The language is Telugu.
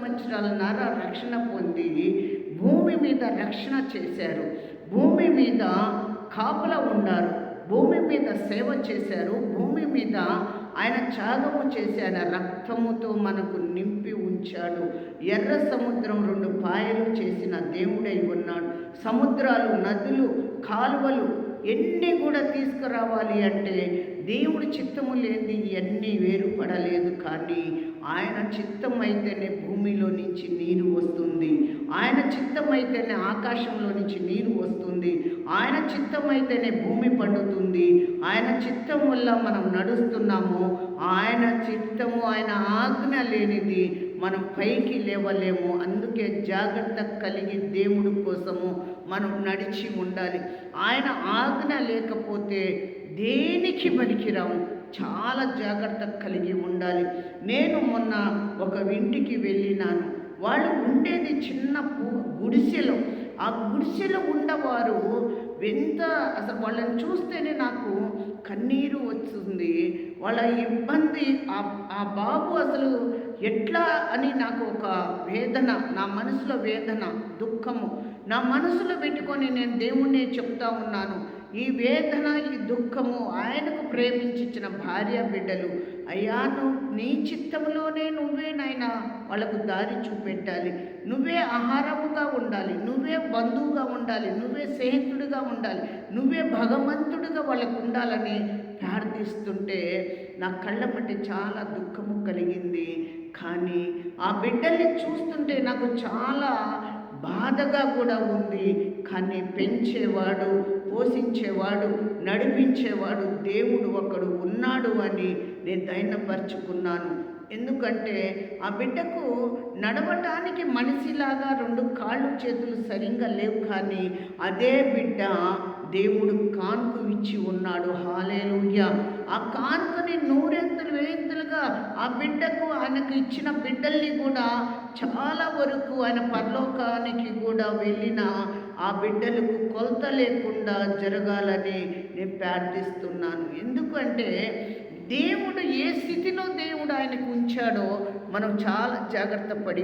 సంవత్సరాలన్నర రక్షణ పొంది భూమి మీద రక్షణ చేశారు. భూమి మీద కాపలా ఉన్నారు. భూమి మీద సేవ చేశారు. భూమి మీద ఆయన త్యాగము చేసి ఆయన రక్తముతో మనకు నింపి ఉంచాడు. ఎర్ర సముద్రం 2 పాయలు చేసిన దేవుడై ఉన్నాడు. సముద్రాలు, నదులు, కాలువలు ఎన్ని కూడా తీసుకురావాలి అంటే దేవుడి చిత్తము లేనిది ఇవన్నీ వేరుపడలేదు. కానీ ఆయన చిత్తం అయితేనే భూమిలో నుంచి నీరు వస్తుంది. ఆయన చిత్తం అయితేనే ఆకాశంలో నుంచి నీరు వస్తుంది. ఆయన చిత్తం అయితేనే భూమి పండుతుంది. ఆయన చిత్తం వల్ల మనం నడుస్తున్నాము. ఆయన చిత్తము, ఆయన ఆజ్ఞ లేనిది మనం పైకి లేవలేము. అందుకే జాగ్రత్త కలిగి దేవుడి కోసము మనం నడిచి ఉండాలి. ఆయన ఆజ్ఞ లేకపోతే దేనికి పనికిరాము. చాలా జాగ్రత్త కలిగి ఉండాలి. నేను మొన్న ఒక ఇంటికి వెళ్ళినాను. వాళ్ళు ఉండేది చిన్న గుడిసెలో. ఆ గుడిసెలో ఉన్నవారు ఎంత, అసలు వాళ్ళని చూస్తేనే నాకు కన్నీరు వస్తుంది. వాళ్ళ ఇబ్బంది, ఆ బాబు అసలు ఎట్లా అని నాకు ఒక వేదన, నా మనసులో వేదన, దుఃఖము నా మనసులో పెట్టుకొని నేను దేవుణ్ణి చెప్తా ఉన్నాను. ఈ వేదన, ఈ దుఃఖము ఆయనకు ప్రేమించిన భార్య బిడ్డలు, అయ్యా నీ చిత్తంలోనే నువ్వే నాయనా వాళ్ళకు దారి చూపెట్టాలి. నువ్వే ఆహారముగా ఉండాలి. నువ్వే బంధువుగా ఉండాలి. నువ్వే స్నేహితుడిగా ఉండాలి. నువ్వే భగవంతుడిగా వాళ్ళకు ఉండాలని ప్రార్థిస్తుంటే నా కళ్ళ మట్టి చాలా దుఃఖము కలిగింది. కానీ ఆ బిడ్డల్ని చూస్తుంటే నాకు చాలా బాధగా కూడా ఉంది. కానీ పెంచేవాడు, పోషించేవాడు, నడిపించేవాడు దేవుడు ఒకడు ఉన్నాడు అని నేను ధైర్యపరుచుకున్నాను. ఎందుకంటే ఆ బిడ్డకు నడవటానికి మనిషిలాగా 2 కాళ్ళు చేతులు సరిగ్గా లేవు. కానీ అదే బిడ్డ దేవుడు కానుక ఇచ్చి ఉన్నాడు. హల్లెలూయా. ఆ కానుకని 100 వేయింతలుగా ఆ బిడ్డకు, ఆయనకు ఇచ్చిన బిడ్డల్ని కూడా చాలా వరకు ఆయన పరలోకానికి కూడా వెళ్ళిన ఆ బిడ్డలకు కొలత లేకుండా జరగాలని నేను ప్రార్థిస్తున్నాను. ఎందుకంటే దేవుడు ఏ స్థితిలో దేవుడు ఆయనకు ఉంచాడో మనం చాలా జాగ్రత్త పడి